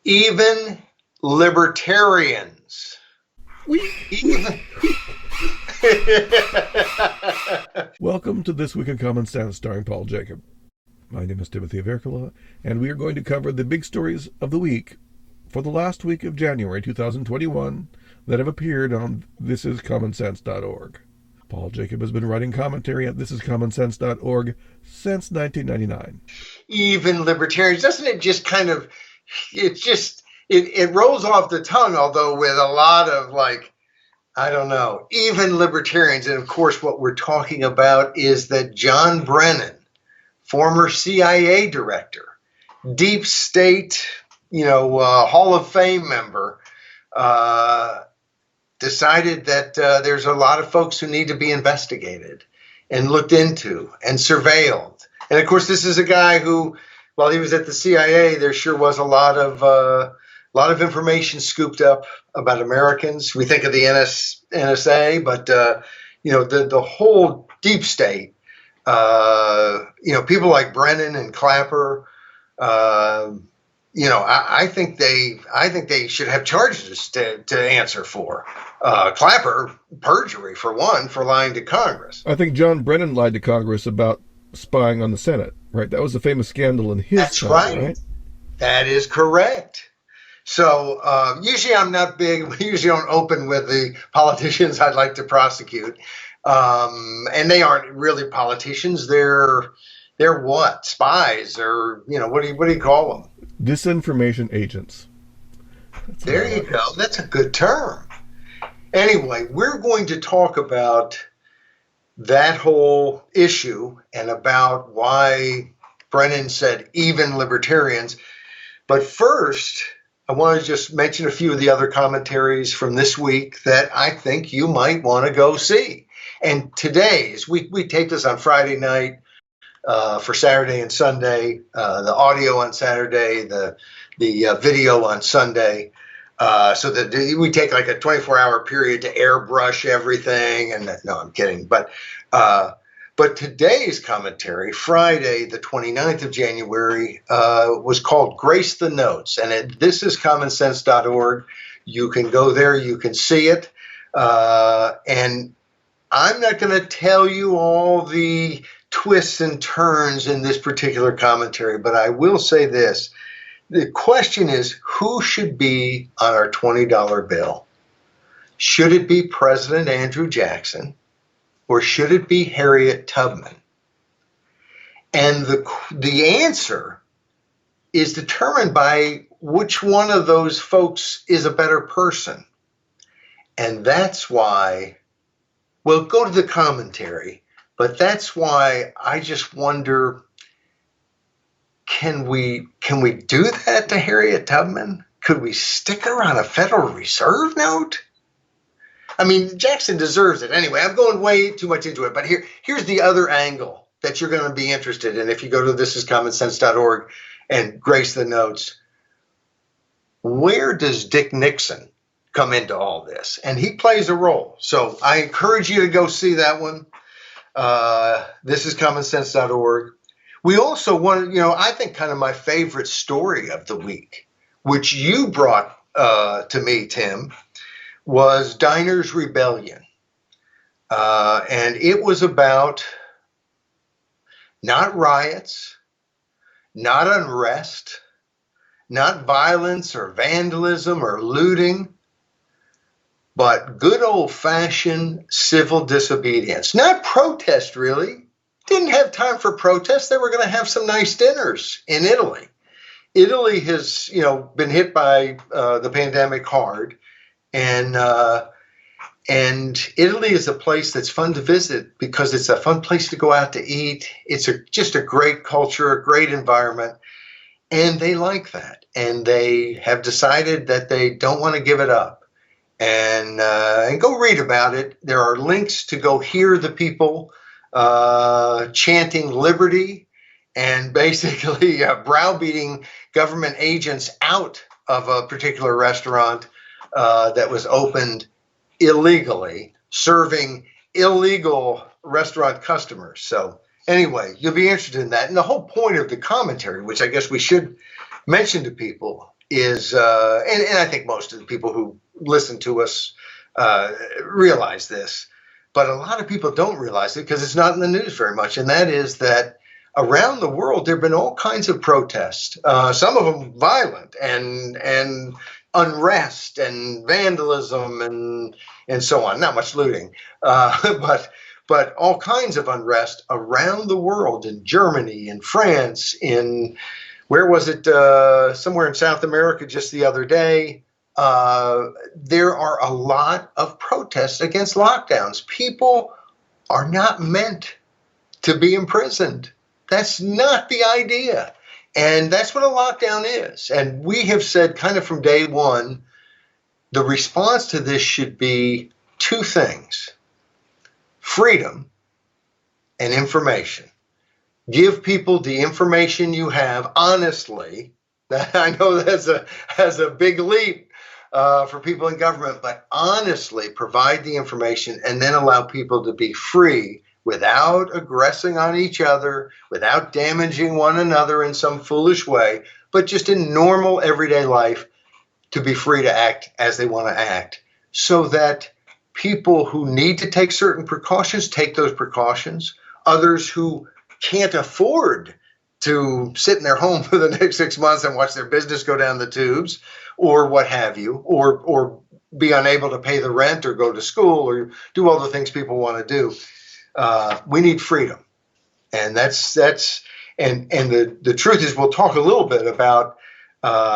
Even libertarians. Even... Welcome to This Week in Common Sense, starring Paul Jacob. My name is Timothy Avercola, and we are going to cover the big stories of the week for the last week of January 2021 that have appeared on thisiscommonsense.org. Paul Jacob has been writing commentary at thisiscommonsense.org since 1999. Even libertarians, doesn't it just kind of, it rolls off the tongue, although with a lot of even libertarians. And of course, what we're talking about is that John Brennan, former CIA director, deep state, Hall of Fame member, decided that there's a lot of folks who need to be investigated and looked into and surveilled. And of course, this is a guy who, while he was at the CIA, there sure was a lot of information scooped up about Americans. We think of the NSA, but the whole deep state. People like Brennan and Clapper. I think they should have charges to answer for. Clapper, perjury for one, for lying to Congress. I think John Brennan lied to Congress about spying on the Senate, right? That was a famous scandal in his time, right? That is correct. So usually I'm not big. We usually don't open with the politicians I'd like to prosecute. And they aren't really politicians. They're what? Spies, or what do you call them? Disinformation agents. There you go. That's a good term. Anyway, we're going to talk about that whole issue and about why Brennan said even libertarians. But first, I want to just mention a few of the other commentaries from this week that I think you might want to go see. And today's, we taped this on Friday night for Saturday and Sunday, the audio on Saturday, the video on Sunday, so that we take like a 24-hour period to airbrush everything. And no, I'm kidding. But today's commentary, Friday, the 29th of January, was called Grace the Notes. And at thisiscommonsense.org, you can go there, you can see it. And I'm not going to tell you all the twists and turns in this particular commentary, but I will say this. The question is, who should be on our $20 bill? Should it be President Andrew Jackson, or should it be Harriet Tubman? And the answer is determined by which one of those folks is a better person. And that's why, well, go to the commentary, but that's why I just wonder, can we do that to Harriet Tubman? Could we stick her on a Federal Reserve note? I mean, Jackson deserves it. Anyway, I'm going way too much into it, but here's the other angle that you're going to be interested in if you go to thisiscommonsense.org and grace the notes. Where does Dick Nixon come into all this? And he plays a role. So I encourage you to go see that one. Thisiscommonsense.org. We also want, I think kind of my favorite story of the week, which you brought to me, Tim, was Diner's Rebellion. And it was about not riots, not unrest, not violence or vandalism or looting, but good old-fashioned civil disobedience. Not protest, really. Didn't have time for protest. They were going to have some nice dinners in Italy. Italy has, been hit by the pandemic hard. And Italy is a place that's fun to visit because it's a fun place to go out to eat. It's just a great culture, a great environment. And they like that. And they have decided that they don't want to give it up. And go read about it. There are links to go hear the people chanting liberty and basically browbeating government agents out of a particular restaurant that was opened illegally, serving illegal restaurant customers. So anyway, you'll be interested in that. And the whole point of the commentary, which I guess we should mention to people, is, and I think most of the people who listen to us realize this, but a lot of people don't realize it because it's not in the news very much. And that is that around the world, there have been all kinds of protests, some of them violent and unrest and vandalism and so on. Not much looting, but all kinds of unrest around the world, in Germany, in France, in where was it? Somewhere in South America just the other day. There are a lot of protests against lockdowns. People are not meant to be imprisoned. That's not the idea. And that's what a lockdown is. And we have said kind of from day one, the response to this should be two things: freedom and information. Give people the information you have honestly. I know that has a big leap for people in government, but honestly provide the information and then allow people to be free without aggressing on each other, without damaging one another in some foolish way, but just in normal everyday life to be free to act as they want to act, so that people who need to take certain precautions take those precautions. Others who can't afford to sit in their home for the next 6 months and watch their business go down the tubes or what have you, or be unable to pay the rent or go to school or do all the things people want to do. We need freedom. And the truth is, we'll talk a little bit about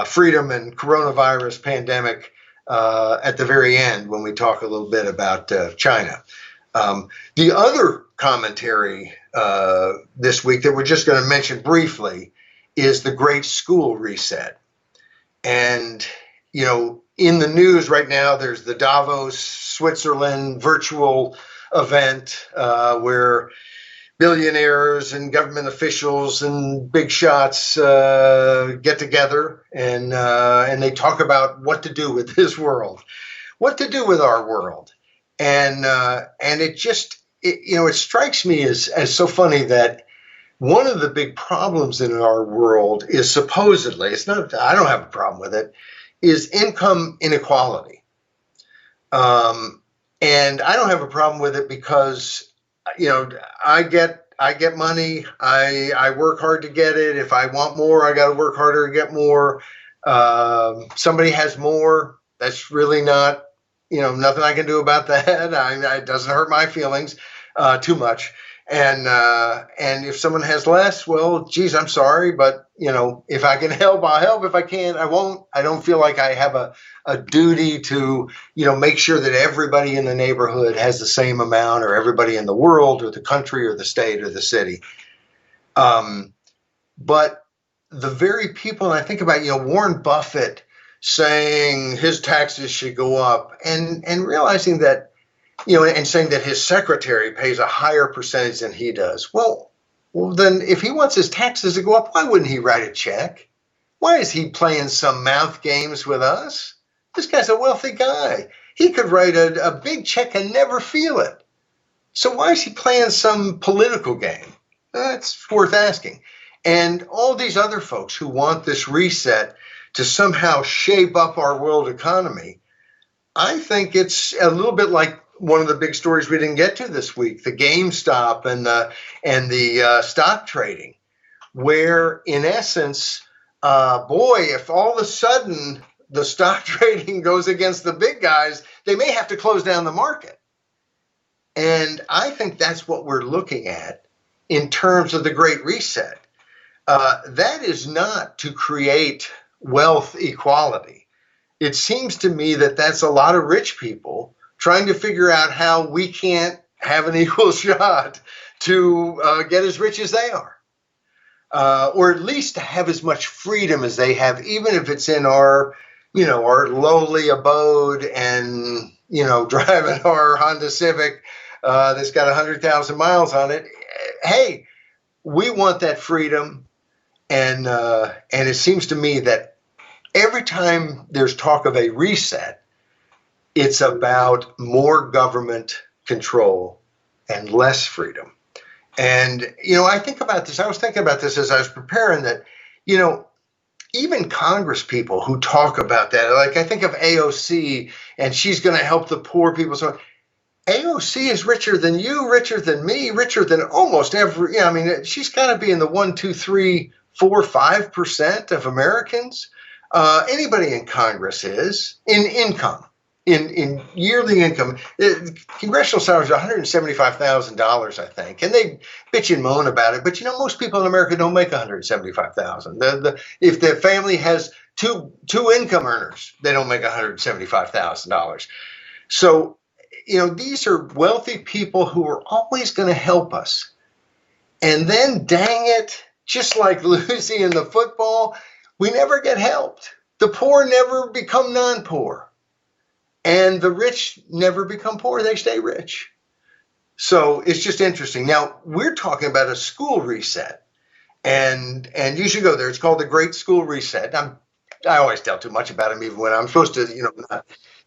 freedom and coronavirus pandemic at the very end when we talk a little bit about China. The other commentary this week that we're just going to mention briefly is the Great School Reset. And, you know, in the news right now, there's the Davos, Switzerland virtual event where billionaires and government officials and big shots get together and they talk about what to do with this world, what to do with our world. And it strikes me as so funny that one of the big problems in our world is supposedly, it's not, I don't have a problem with it, is income inequality. And I don't have a problem with it because, you know, I get money. I work hard to get it. If I want more, I got to work harder to get more. Somebody has more. That's really not, you know, nothing I can do about that. It doesn't hurt my feelings too much. And if someone has less, well, geez, I'm sorry, but you know, if I can help, I'll help. If I can't, I won't. I don't feel like I have a duty to, you know, make sure that everybody in the neighborhood has the same amount, or everybody in the world or the country or the state or the city. But the very people, and I think about, you know, Warren Buffett saying his taxes should go up, and realizing that, you know, and saying that his secretary pays a higher percentage than he does. Well, then if he wants his taxes to go up, why wouldn't he write a check? Why is he playing some mouth games with us? This guy's a wealthy guy. He could write a big check and never feel it. So why is he playing some political game? That's worth asking. And all these other folks who want this reset to somehow shape up our world economy, I think it's a little bit like one of the big stories we didn't get to this week, the GameStop and the stock trading, where in essence, if all of a sudden the stock trading goes against the big guys, they may have to close down the market. And I think that's what we're looking at in terms of the Great Reset. That is not to create wealth equality. It seems to me that that's a lot of rich people trying to figure out how we can't have an equal shot to get as rich as they are, or at least to have as much freedom as they have, even if it's in our lowly abode and, you know, driving our Honda Civic that's got 100,000 miles on it. Hey, we want that freedom, and it seems to me that every time there's talk of a reset, it's about more government control and less freedom. And, you know, I think about this. I was thinking about this as I was preparing that, you know, even Congress people who talk about that, like I think of AOC and she's going to help the poor people. So AOC is richer than you, richer than me, richer than almost every, I mean, she's got to be in the 1, 2, 3, 4, 5% of Americans. Anybody in Congress is in income, in yearly income. Congressional salary is $175,000, I think, and they bitch and moan about it. But most people in America don't make $175,000. If the family has two income earners, they don't make $175,000. So, these are wealthy people who are always going to help us. And then, dang it, just like Lucy in the football, we never get helped. The poor never become non-poor. And the rich never become poor. They stay rich. So it's just interesting. Now, we're talking about a school reset. And you should go there. It's called the Great School Reset. I always tell too much about them, even when I'm supposed to,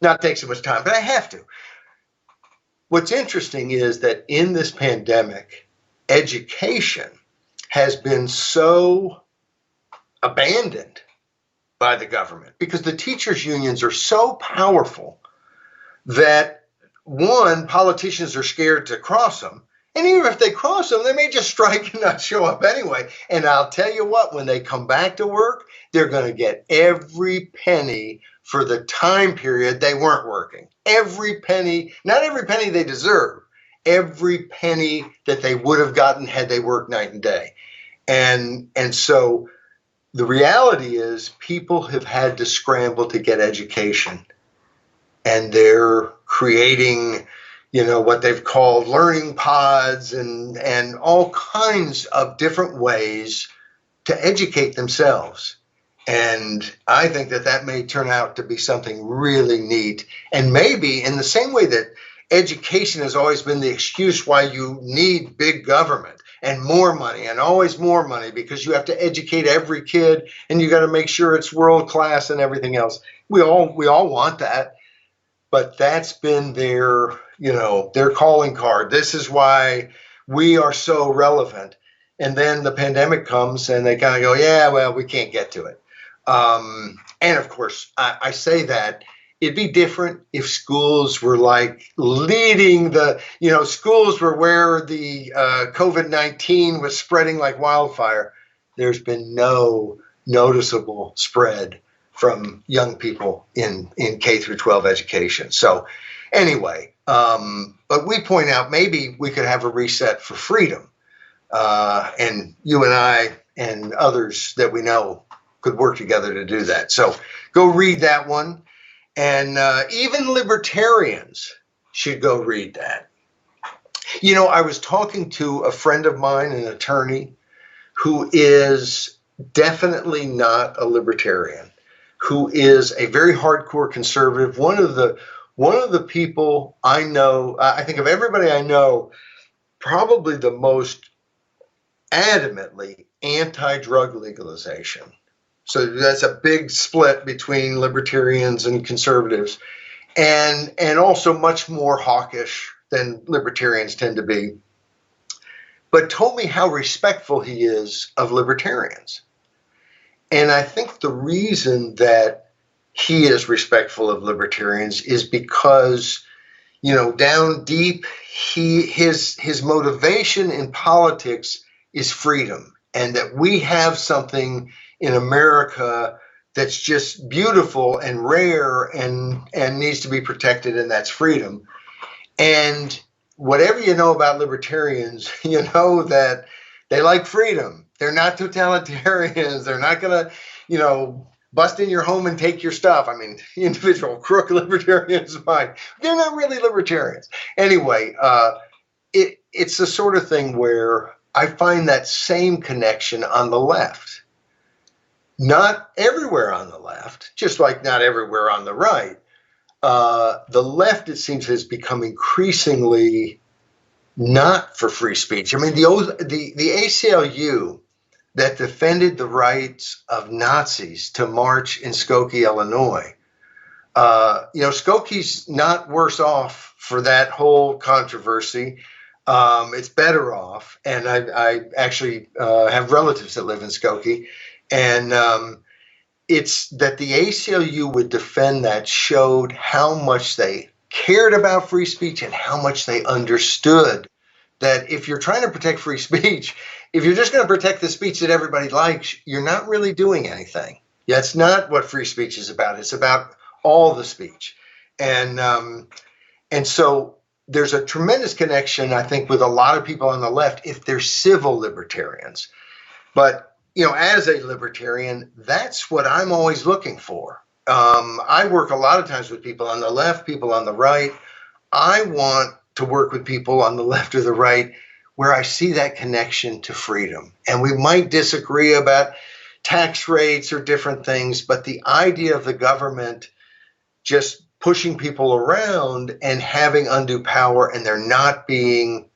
not take so much time. But I have to. What's interesting is that in this pandemic, education has been so abandoned by the government because the teachers' unions are so powerful that, one, politicians are scared to cross them. And even if they cross them, they may just strike and not show up anyway. And I'll tell you what, when they come back to work, they're going to get every penny for the time period they weren't working. Every penny, not every penny they deserve, every penny that they would have gotten had they worked night and day. And so the reality is people have had to scramble to get education. And they're creating, what they've called learning pods and all kinds of different ways to educate themselves. And I think that may turn out to be something really neat. And maybe in the same way that education has always been the excuse why you need big government and more money and always more money because you have to educate every kid and you got to make sure it's world class and everything else. We all want that. But that's been their calling card. This is why we are so relevant. And then the pandemic comes and they kind of go, yeah, well, we can't get to it. And of course, I say that it'd be different if schools were like leading schools were where the COVID-19 was spreading like wildfire. There's been no noticeable spread from young people in K through 12 education. So anyway, but we point out maybe we could have a reset for freedom. And you and I and others that we know could work together to do that. So go read that one. And even libertarians should go read that. I was talking to a friend of mine, an attorney, who is definitely not a libertarian, who is a very hardcore conservative. One of the people I know, I think of everybody I know, probably the most adamantly anti-drug legalization. So that's a big split between libertarians and conservatives, and also much more hawkish than libertarians tend to be. But told me how respectful he is of libertarians. And I think the reason that he is respectful of libertarians is because, down deep, his motivation in politics is freedom, and that we have something in America that's just beautiful and rare and needs to be protected, and that's freedom. And whatever you know about libertarians, you know that they like freedom. They're not totalitarians. They're not going to, bust in your home and take your stuff. I mean, individual crook libertarians might. They're not really libertarians. Anyway, it's the sort of thing where I find that same connection on the left. Not everywhere on the left, just like not everywhere on the right. The left, it seems, has become increasingly not for free speech. I mean, the ACLU that defended the rights of Nazis to march in Skokie, Illinois. Skokie's not worse off for that whole controversy. It's better off. And I actually have relatives that live in Skokie. And it's that the ACLU would defend that showed how much they cared about free speech and how much they understood that if you're trying to protect free speech, if you're just going to protect the speech that everybody likes, you're not really doing anything. That's not what free speech is about. It's about all the speech. And so there's a tremendous connection, I think, with a lot of people on the left if they're civil libertarians. But, as a libertarian, that's what I'm always looking for. I work a lot of times with people on the left, people on the right. I want to work with people on the left or the right where I see that connection to freedom. And we might disagree about tax rates or different things, but the idea of the government just pushing people around and having undue power and there not being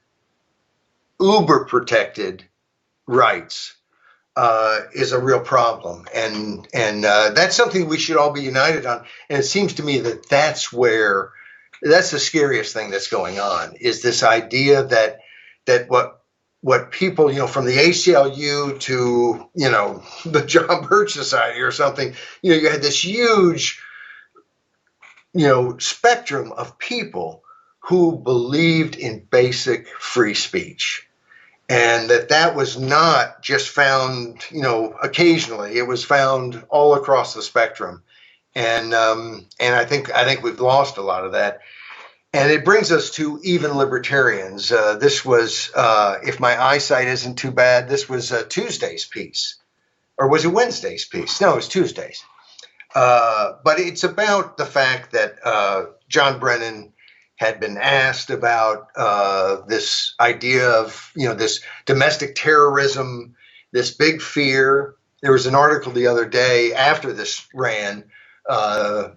uber protected rights is a real problem. And that's something we should all be united on. And it seems to me that that's the scariest thing that's going on, is this idea that what people, from the ACLU to, the John Birch Society or something, you had this huge, spectrum of people who believed in basic free speech. And that was not just found, occasionally. It was found all across the spectrum. And I think we've lost a lot of that. And it brings us to even libertarians. This was, if my eyesight isn't too bad, this was Tuesday's piece. Or was it Wednesday's piece? No, it was Tuesday's. But it's about the fact that John Brennan had been asked about this idea of, this domestic terrorism, this big fear. There was an article the other day after this ran at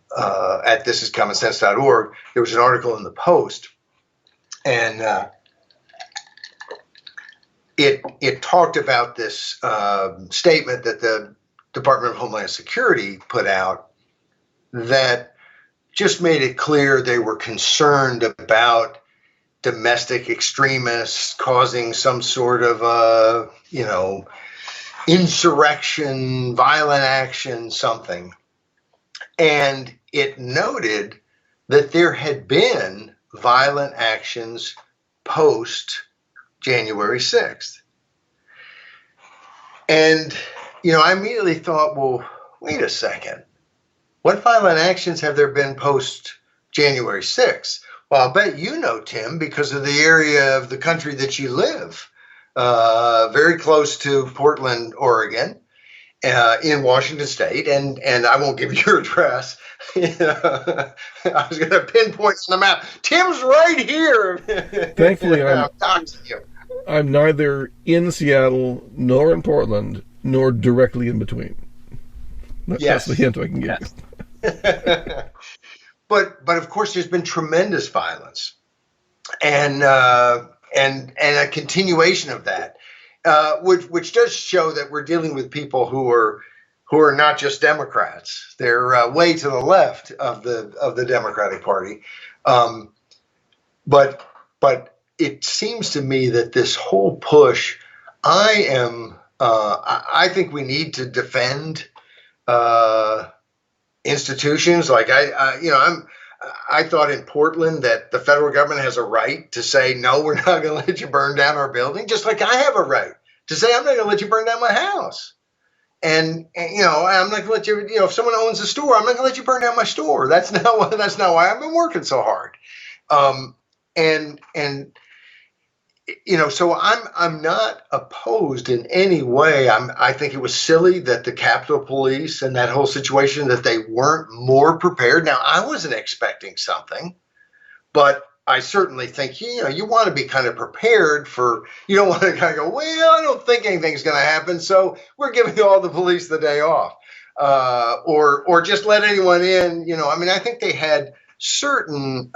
thisiscommonsense.org. There was an article in the Post, and it talked about this statement that the Department of Homeland Security put out that just made it clear they were concerned about domestic extremists causing some sort of, insurrection, violent action, something. And it noted that there had been violent actions post January 6th. And, I immediately thought, well, wait a second. What violent actions have there been post January 6th? Well, I'll bet you know, Tim, because of the area of the country that you live, very close to Portland, Oregon, in Washington State. And I won't give you your address. I was going to pinpoint on the map. Tim's right here. Thankfully, I'm neither in Seattle nor in Portland nor directly in between. That's the hint I can give you. But of course, there's been tremendous violence, and a continuation of that, which does show that we're dealing with people who are not just Democrats. They're way to the left of the Democratic Party, but it seems to me that this whole push, I think we need to defend institutions. Like I thought in Portland that the federal government has a right to say, no, we're not going to let you burn down our building, just like I have a right to say, I'm not going to let you burn down my house. And I'm not going to let you, if someone owns a store, I'm not going to let you burn down my store. That's not why I've been working so hard. So I'm not opposed in any way. I think it was silly that the Capitol Police and that whole situation, that they weren't more prepared. Now, I wasn't expecting something, but I certainly think, you want to be kind of prepared for, you don't want to kind of go, well, I don't think anything's going to happen, so we're giving all the police the day off, or just let anyone in. I think they had certain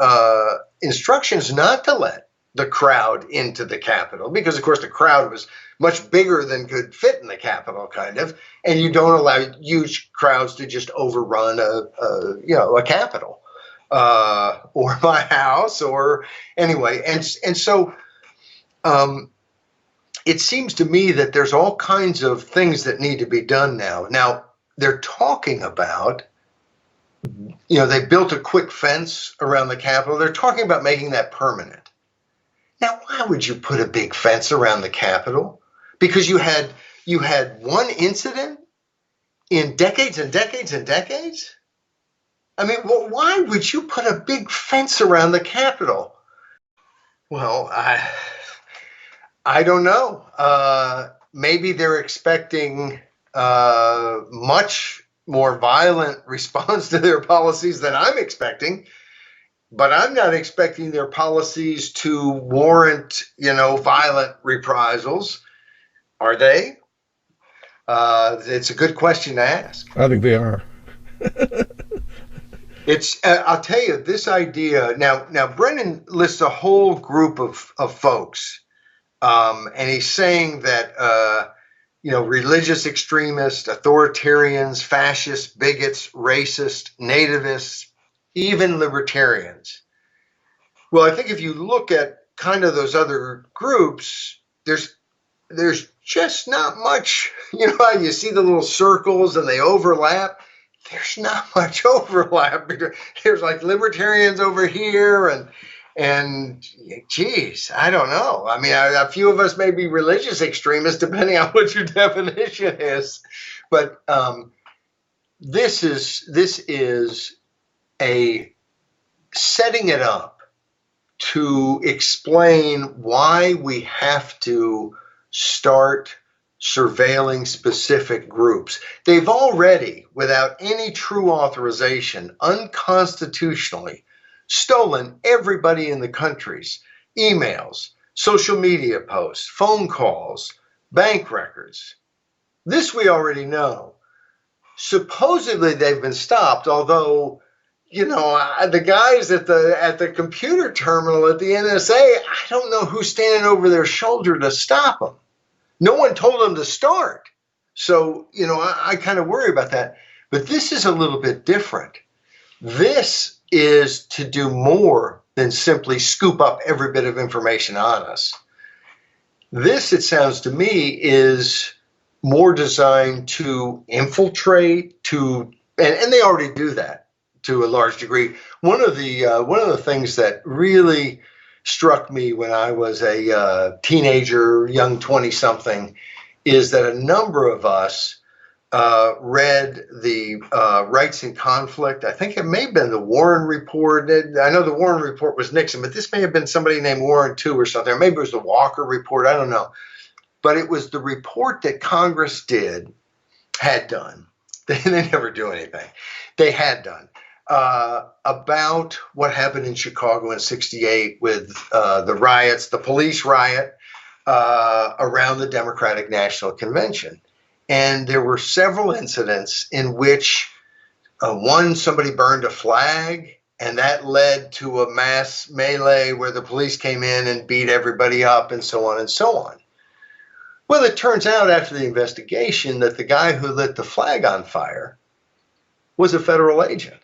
instructions not to let the crowd into the Capitol, because of course the crowd was much bigger than could fit in the Capitol, kind of, and you don't allow huge crowds to just overrun a Capitol or my house, or anyway, and so it seems to me that there's all kinds of things that need to be done now. Now, they're talking about, they built a quick fence around the Capitol. They're talking about making that permanent. Now, why would you put a big fence around the Capitol? Because you had one incident in decades and decades and decades? I mean, why would you put a big fence around the Capitol? Well, I don't know. Maybe they're expecting much more violent response to their policies than I'm expecting, but I'm not expecting their policies to warrant, violent reprisals. Are they? It's a good question to ask. I think they are. I'll tell you, this idea, now Brennan lists a whole group of folks, and he's saying that, religious extremists, authoritarians, fascists, bigots, racists, nativists, even libertarians. Well, I think if you look at kind of those other groups, there's just not much, how you see the little circles and they overlap. There's not much overlap. There's like libertarians over here and geez, I don't know. I mean, a few of us may be religious extremists, depending on what your definition is. But this is a setting it up to explain why we have to start surveilling specific groups. They've already, without any true authorization, unconstitutionally stolen everybody in the country's emails, social media posts, phone calls, bank records. This we already know. Supposedly they've been stopped, although, the guys at the computer terminal at the NSA, I don't know who's standing over their shoulder to stop them. No one told them to start. So, I kind of worry about that. But this is a little bit different. This is to do more than simply scoop up every bit of information on us. This, it sounds to me, is more designed to infiltrate, and they already do that to a large degree. One of the things that really struck me when I was a teenager, young 20-something, is that a number of us read the Rights in Conflict. I think it may have been the Warren Report. I know the Warren Report was Nixon, but this may have been somebody named Warren too or something. Or maybe it was the Walker Report. I don't know. But it was the report that Congress had done. They never do anything. They had done. About what happened in Chicago in '68 with the riots, the police riot around the Democratic National Convention. And there were several incidents in which, somebody burned a flag, and that led to a mass melee where the police came in and beat everybody up and so on and so on. Well, it turns out after the investigation that the guy who lit the flag on fire was a federal agent.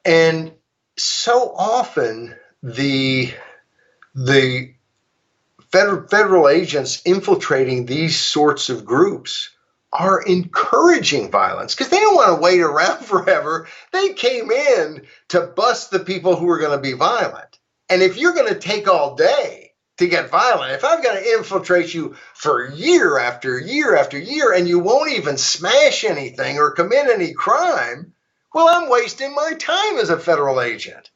And so often the federal agents infiltrating these sorts of groups are encouraging violence because they don't want to wait around forever. They came in to bust the people who are going to be violent. And if you're going to take all day to get violent, if I've got to infiltrate you for year after year after year and you won't even smash anything or commit any crime, well, I'm wasting my time as a federal agent.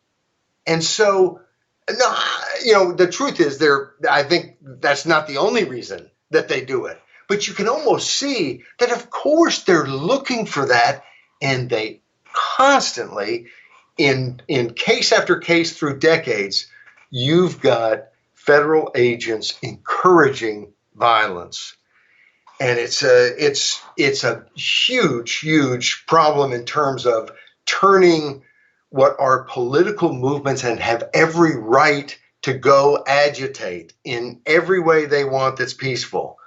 And so, no, the truth is I think that's not the only reason that they do it. But you can almost see that, of course, they're looking for that. And they constantly, in case after case through decades, you've got federal agents encouraging violence. And it's a huge, huge problem in terms of turning what are political movements and have every right to go agitate in every way they want that's peaceful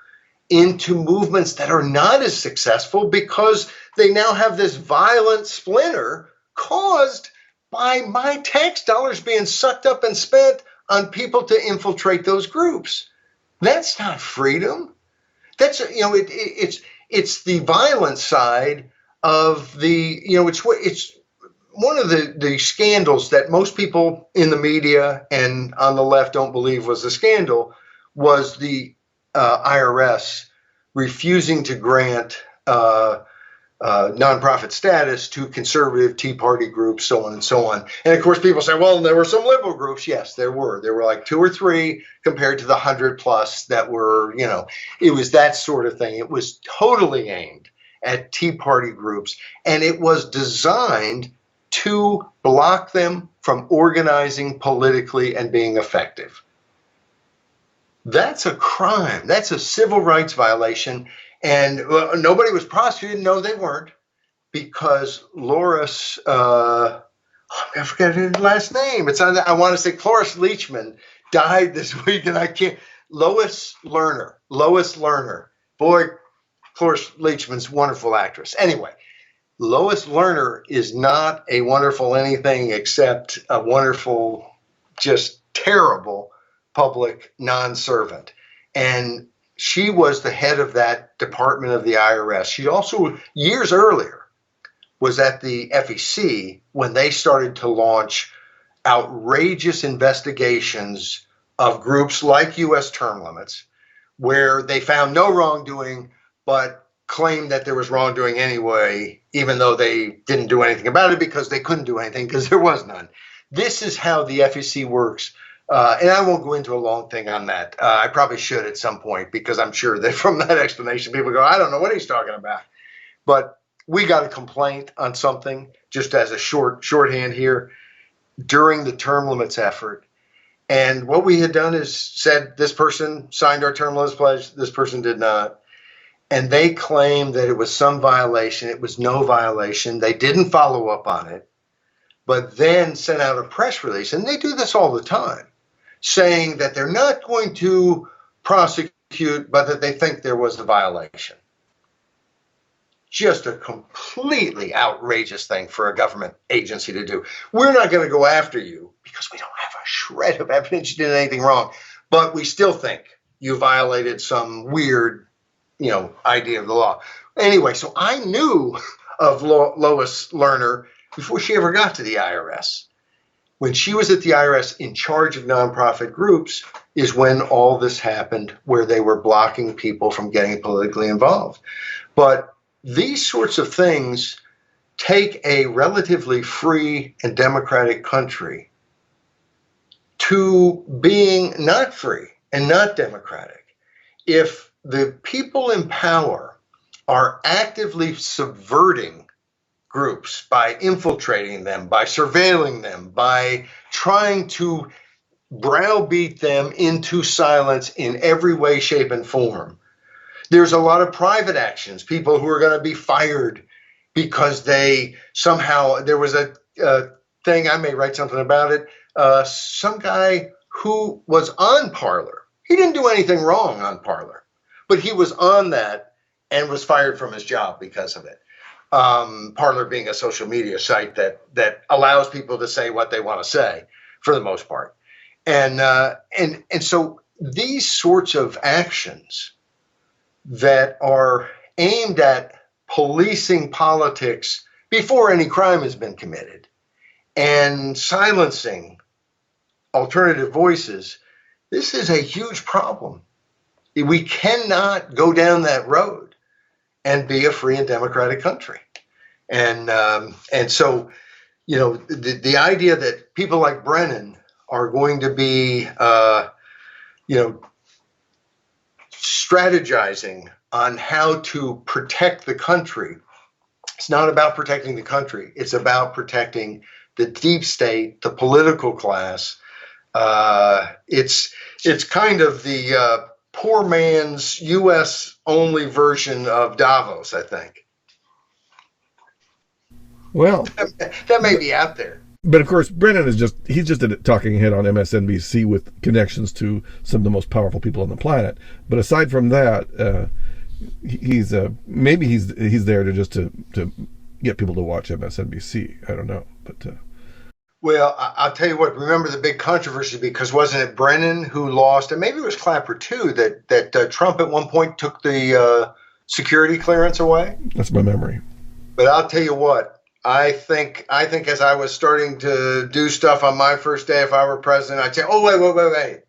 into movements that are not as successful because they now have this violent splinter caused by my tax dollars being sucked up and spent on people to infiltrate those groups. That's not freedom. That's, it's the violent side of the, it's one of the scandals that most people in the media and on the left don't believe was a scandal was the IRS refusing to grant nonprofit status to conservative Tea Party groups, so on and so on. And of course, people say, well, there were some liberal groups. Yes, there were. There were like 2 or 3 compared to the 100 plus that were, it was that sort of thing. It was totally aimed at Tea Party groups, and it was designed to block them from organizing politically and being effective. That's a crime. That's a civil rights violation. And nobody was prosecuted. No, they weren't, because Lois, I forget her last name. It's on. I want to say Cloris Leachman died this week, and I can't. Lois Lerner. Boy, Cloris Leachman's a wonderful actress. Anyway, Lois Lerner is not a wonderful anything except a wonderful, just terrible public non-servant. And she was the head of that department of the IRS. She also, years earlier, was at the FEC when they started to launch outrageous investigations of groups like U.S. term limits, where they found no wrongdoing, but claimed that there was wrongdoing anyway, even though they didn't do anything about it because they couldn't do anything because there was none. This is how the FEC works. And I won't go into a long thing on that. I probably should at some point, because I'm sure that from that explanation, people go, I don't know what he's talking about. But we got a complaint on something, just as a shorthand here, during the term limits effort. And what we had done is said, this person signed our term limits pledge, this person did not. And they claimed that it was some violation. It was no violation. They didn't follow up on it, but then sent out a press release. And they do this all the time, saying that they're not going to prosecute, but that they think there was a violation. Just a completely outrageous thing for a government agency to do. We're not going to go after you because we don't have a shred of evidence you did anything wrong, but we still think you violated some weird, idea of the law. Anyway, so I knew of Lois Lerner before she ever got to the IRS. When she was at the IRS in charge of nonprofit groups is when all this happened, where they were blocking people from getting politically involved. But these sorts of things take a relatively free and democratic country to being not free and not democratic. If the people in power are actively subverting groups by infiltrating them, by surveilling them, by trying to browbeat them into silence in every way, shape, and form. There's a lot of private actions, people who are going to be fired because they somehow, there was a thing, I may write something about it, some guy who was on Parler. He didn't do anything wrong on Parler, but he was on that and was fired from his job because of it. Parler being a social media site that allows people to say what they want to say for the most part. And so these sorts of actions that are aimed at policing politics before any crime has been committed and silencing alternative voices, this is a huge problem. We cannot go down that road and be a free and democratic country. And so, the idea that people like Brennan are going to be, strategizing on how to protect the country. It's not about protecting the country. It's about protecting the deep state, the political class. It's kind of the poor man's U.S. only version of Davos, I think. Well, that may be out there. But of course, Brennan he's just a talking head on MSNBC with connections to some of the most powerful people on the planet. But aside from that, he's maybe he's there to get people to watch MSNBC. I don't know, but. Well, I'll tell you what. Remember the big controversy, because wasn't it Brennan who lost, and maybe it was Clapper too, that Trump at one point took the security clearance away. That's my memory. But I'll tell you what, I think as I was starting to do stuff on my first day, if I were president, I'd say, oh, wait.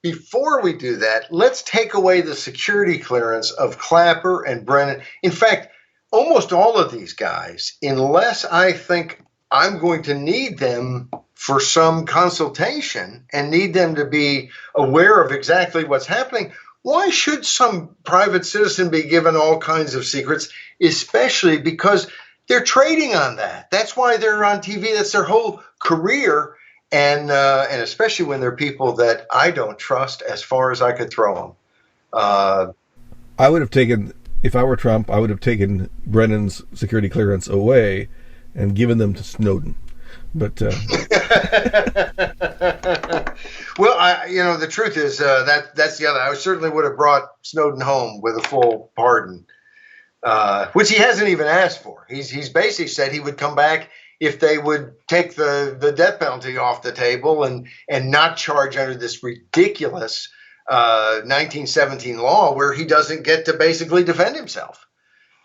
Before we do that, let's take away the security clearance of Clapper and Brennan. In fact, almost all of these guys, unless I think I'm going to need them for some consultation and need them to be aware of exactly what's happening, why should some private citizen be given all kinds of secrets, especially because they're trading on that? That's why they're on TV. That's their whole career. And especially when they're people that I don't trust as far as I could throw them. I would have taken, if I were Trump, I would have taken Brennan's security clearance away and given them to Snowden. But well, the truth is that's the other. I certainly would have brought Snowden home with a full pardon, which he hasn't even asked for. He's basically said he would come back if they would take the death penalty off the table and not charge under this ridiculous 1917 law where he doesn't get to basically defend himself.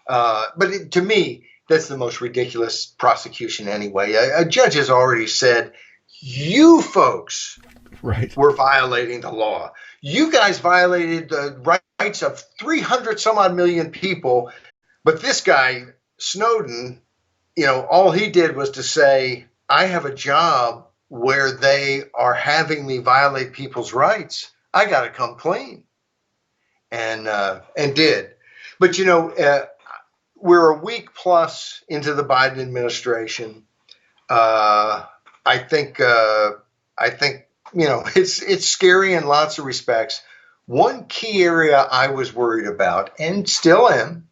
But to me, that's the most ridiculous prosecution anyway. A judge has already said, you folks were violating the law. You guys violated the rights of 300 some odd million people. But this guy, Snowden, all he did was to say, I have a job where they are having me violate people's rights. I got to come clean. And did. But, we're a week plus into the Biden administration. I think it's scary in lots of respects. One key area I was worried about, and still am,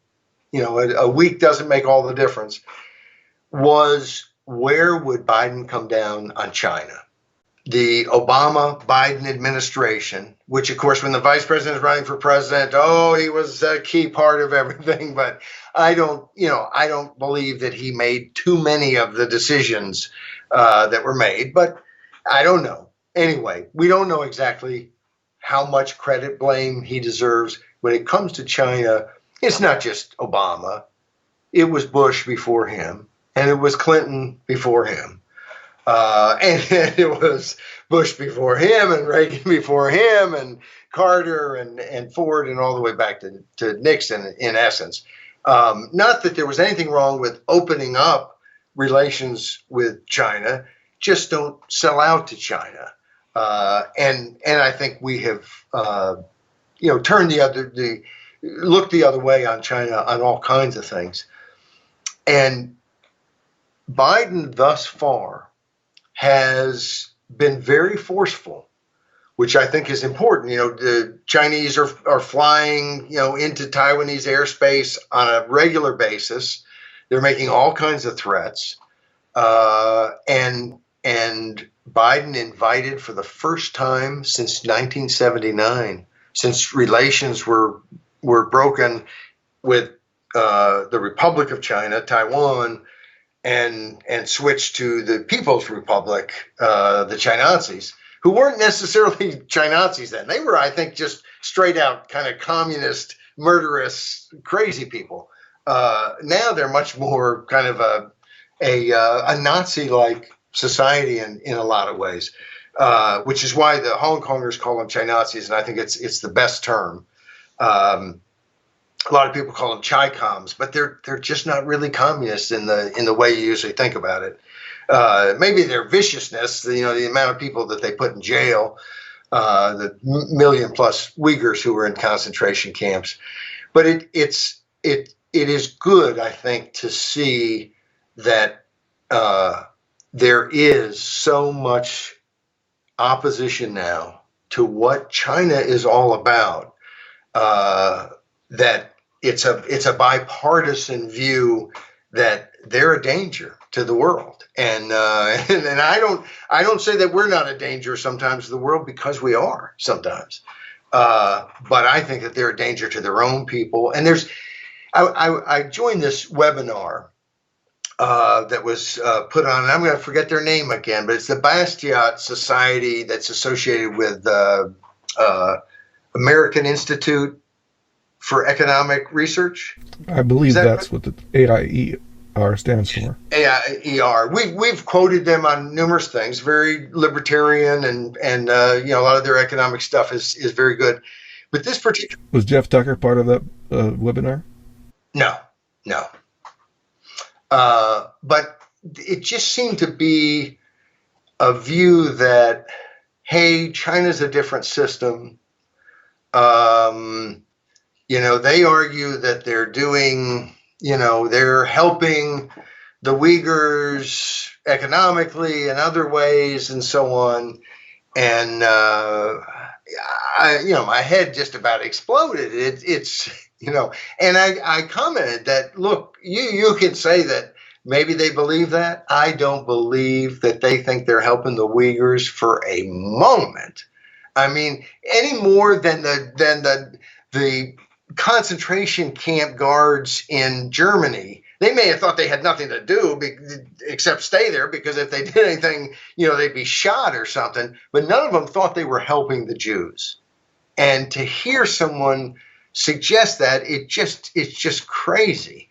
a week doesn't make all the difference, was where would Biden come down on China? The Obama-Biden administration, which, of course, when the vice president is running for president, he was a key part of everything. But I don't believe that he made too many of the decisions that were made. But I don't know. Anyway, we don't know exactly how much credit blame he deserves. When it comes to China, it's not just Obama. It was Bush before him, and it was Clinton before him. And it was Bush before him and Reagan before him and Carter and Ford and all the way back to Nixon, in essence. Not that there was anything wrong with opening up relations with China, just don't sell out to China. And I think we have, turned looked the other way on China on all kinds of things. And Biden thus far has been very forceful, which I think is important. The Chinese are flying, into Taiwanese airspace on a regular basis. They're making all kinds of threats. And Biden invited for the first time since 1979, since relations were broken with the Republic of China, Taiwan, and switched to the People's Republic, the Chinazis, who weren't necessarily Chinazis then. They were, I think, just straight out kind of communist, murderous, crazy people. Now they're much more kind of a Nazi-like society in a lot of ways, which is why the Hong Kongers call them Chinazis, and I think it's the best term. A lot of people call them Chi-coms, but they're just not really communists in the way you usually think about it. Maybe their viciousness, the amount of people that they put in jail, the million plus Uyghurs who were in concentration camps. But it is good, I think, to see that there is so much opposition now to what China is all about, that it's a bipartisan view that they're a danger to the world. And I don't say that we're not a danger sometimes to the world, because we are sometimes. But I think that they're a danger to their own people. And I joined this webinar that was put on, and I'm going to forget their name again, but it's the Bastiat Society that's associated with American Institute. for economic research. I believe that's right? what the AIER stands for. AIER. We've quoted them on numerous things. Very libertarian, and a lot of their economic stuff is very good. But this particular, Was Jeff Tucker part of that webinar? no. But it just seemed to be a view that, hey, China's a different system. They argue that they're doing, they're helping the Uyghurs economically and other ways and so on. And, my head just about exploded. And I commented that, look, you can say that maybe they believe that. I don't believe that they think they're helping the Uyghurs for a moment. I mean, any more than the concentration camp guards in Germany. They may have thought they had nothing to do except stay there, because if they did anything, they'd be shot or something. But none of them thought they were helping the Jews. And to hear someone suggest that, it's just crazy.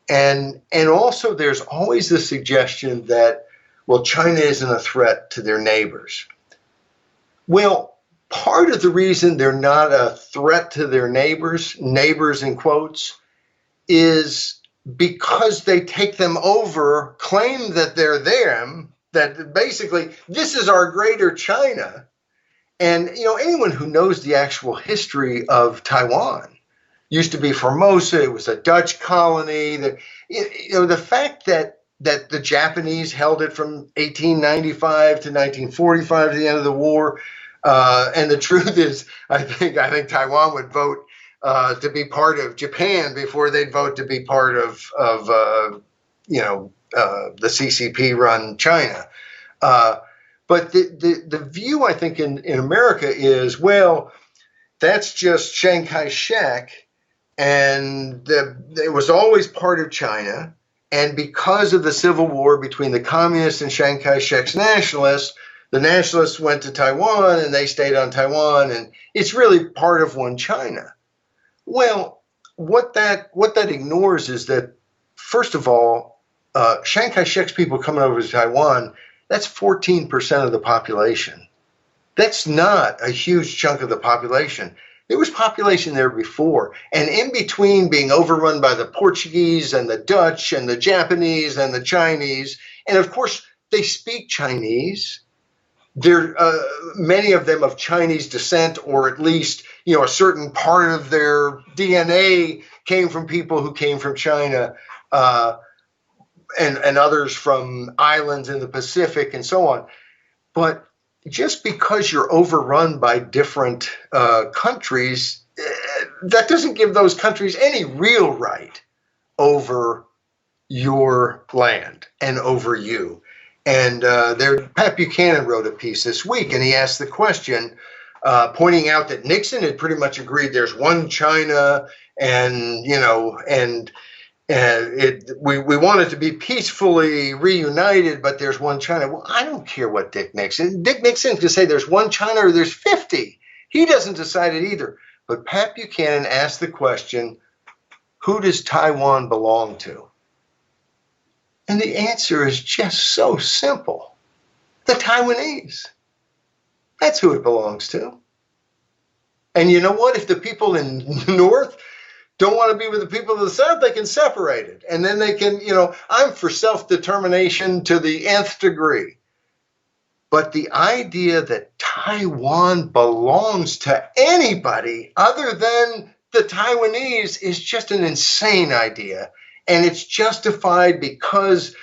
And also there's always the suggestion that, well, China isn't a threat to their neighbors. Well, part of the reason they're not a threat to their neighbors in quotes, is because they take them over, claim that they're them, that basically this is our greater China. And, anyone who knows the actual history of Taiwan, used to be Formosa, it was a Dutch colony. The fact that the Japanese held it from 1895 to 1945, to the end of the war, and the truth is, I think Taiwan would vote to be part of Japan before they'd vote to be part of the CCP-run China. But the view, I think, in America is, well, that's just Chiang Kai-shek, and it was always part of China. And because of the civil war between the communists and Chiang Kai-shek's nationalists, the nationalists went to Taiwan and they stayed on Taiwan, and it's really part of one China. Well, what that ignores is that, first of all, Chiang Kai-shek's people coming over to Taiwan, that's 14% of the population. That's not a huge chunk of the population. There was population there before. And in between being overrun by the Portuguese and the Dutch and the Japanese and the Chinese, and of course, they speak Chinese. They're many of them of Chinese descent, or at least, a certain part of their DNA came from people who came from China, and others from islands in the Pacific and so on. But just because you're overrun by different countries, that doesn't give those countries any real right over your land and over you. And Pat Buchanan wrote a piece this week, and he asked the question, pointing out that Nixon had pretty much agreed there's one China, and we want it to be peacefully reunited, but there's one China. Well, I don't care what Dick Nixon can say there's one China or there's 50. He doesn't decide it either. But Pat Buchanan asked the question, who does Taiwan belong to? And the answer is just so simple. The Taiwanese. That's who it belongs to. And you know what? If the people in the North don't want to be with the people of the South, they can separate it. And then they can, I'm for self-determination to the nth degree. But the idea that Taiwan belongs to anybody other than the Taiwanese is just an insane idea. And it's justified because,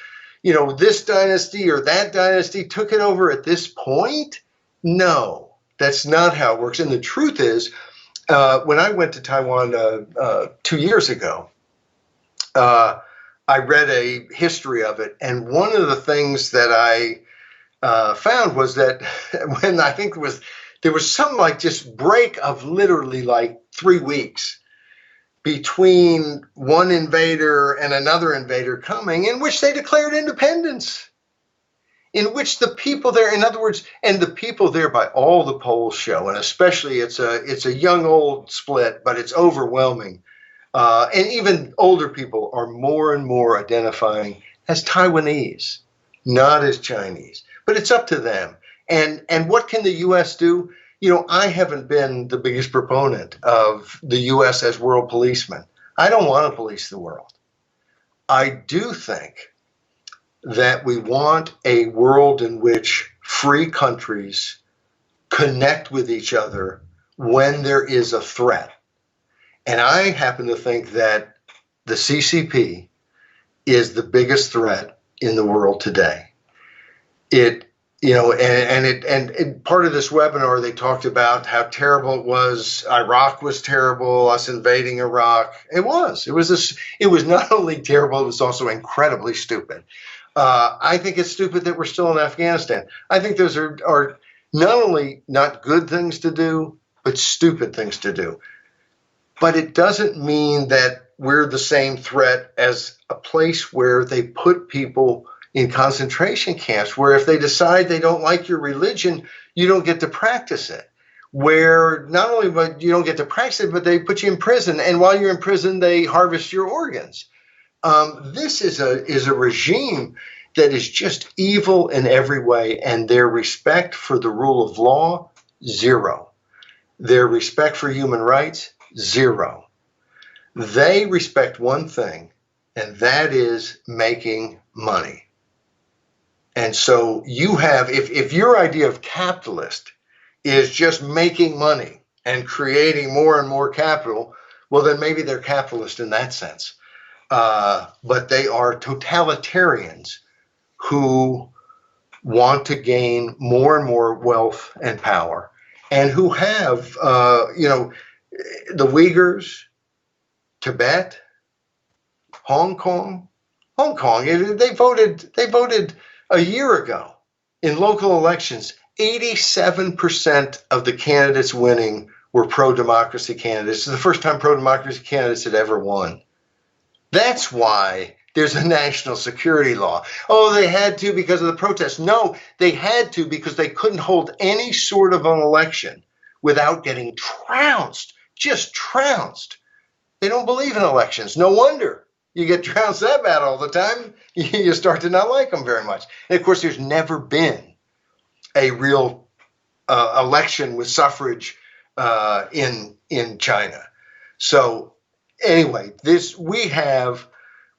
this dynasty or that dynasty took it over at this point. No, that's not how it works. And the truth is, when I went to Taiwan 2 years ago, I read a history of it. And one of the things that I found was that when I think there was some just break of literally 3 weeks between one invader and another invader coming, in which they declared independence. in which the people there, in other words, and the people there by all the polls show, and especially it's a young old split, but it's overwhelming. And even older people are more and more identifying as Taiwanese, not as Chinese. But it's up to them. And what can the U.S. do? I haven't been the biggest proponent of the U.S. as world policeman. I don't want to police the world. I do think that we want a world in which free countries connect with each other when there is a threat. And I happen to think that the CCP is the biggest threat in the world today. And part of this webinar, they talked about how terrible it was. Iraq was terrible, us invading Iraq. It was not only terrible, it was also incredibly stupid. I think it's stupid that we're still in Afghanistan. I think those are not only not good things to do, but stupid things to do. But it doesn't mean that we're the same threat as a place where they put people in concentration camps, where if they decide they don't like your religion, you don't get to practice it. Where not only but you don't get to practice it, but they put you in prison. And while you're in prison, they harvest your organs. This is a regime that is just evil in every way, and their respect for the rule of law, zero. Their respect for human rights, zero. They respect one thing, and that is making money. And so you have, if your idea of capitalist is just making money and creating more and more capital, well, then maybe they're capitalist in that sense. But they are totalitarians who want to gain more and more wealth and power, and who have, the Uyghurs, Tibet, Hong Kong. They voted a year ago in local elections. 87% of the candidates winning were pro-democracy candidates. It's the first time pro-democracy candidates had ever won. That's why there's a national security law. Oh, they had to because of the protests. No, they had to because they couldn't hold any sort of an election without getting trounced, just trounced. They don't believe in elections. No wonder you get trounced that bad all the time. You start to not like them very much. And of course, there's never been a real election with suffrage in China. So anyway, we have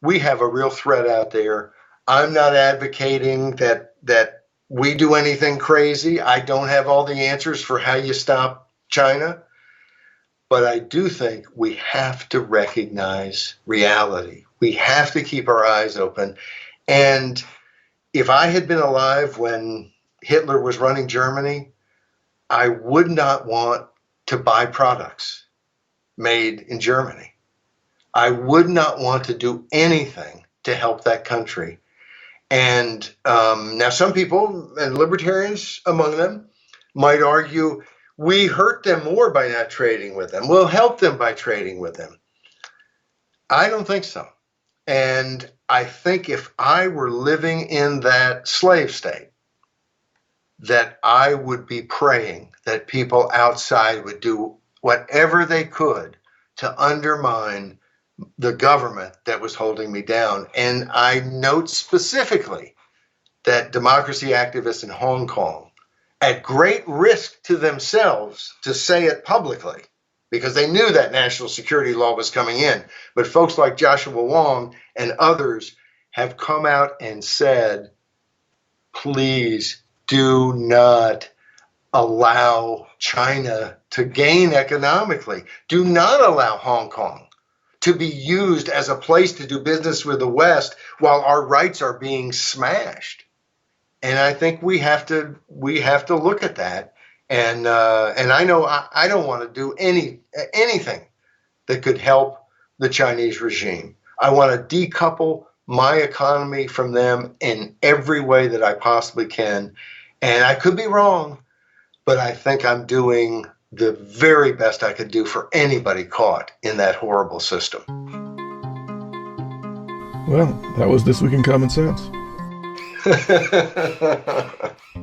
a real threat out there. I'm not advocating that we do anything crazy. I don't have all the answers for how you stop China. But I do think we have to recognize reality. We have to keep our eyes open. And if I had been alive when Hitler was running Germany, I would not want to buy products made in Germany. I would not want to do anything to help that country. And now some people, and libertarians among them, might argue, we hurt them more by not trading with them. We'll help them by trading with them. I don't think so. And I think if I were living in that slave state, that I would be praying that people outside would do whatever they could to undermine the government that was holding me down. And I note specifically that democracy activists in Hong Kong, at great risk to themselves to say it publicly, because they knew that national security law was coming in. But folks like Joshua Wong and others have come out and said, please do not allow China to gain economically. Do not allow Hong Kong to be used as a place to do business with the West while our rights are being smashed. And I think we have to look at that. And I know I don't want to do anything that could help the Chinese regime. I want to decouple my economy from them in every way that I possibly can. And I could be wrong, but I think I'm doing the very best I could do for anybody caught in that horrible system. Well, that was This Week in Common Sense.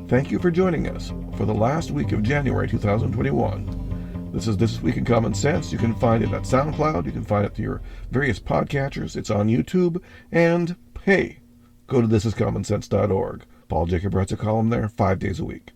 Thank you for joining us for the last week of January 2021. This is This Week in Common Sense. You can find it at SoundCloud. You can find it through your various podcatchers. It's on YouTube. And, hey, go to thisiscommonsense.org. Paul Jacob writes a column there 5 days a week.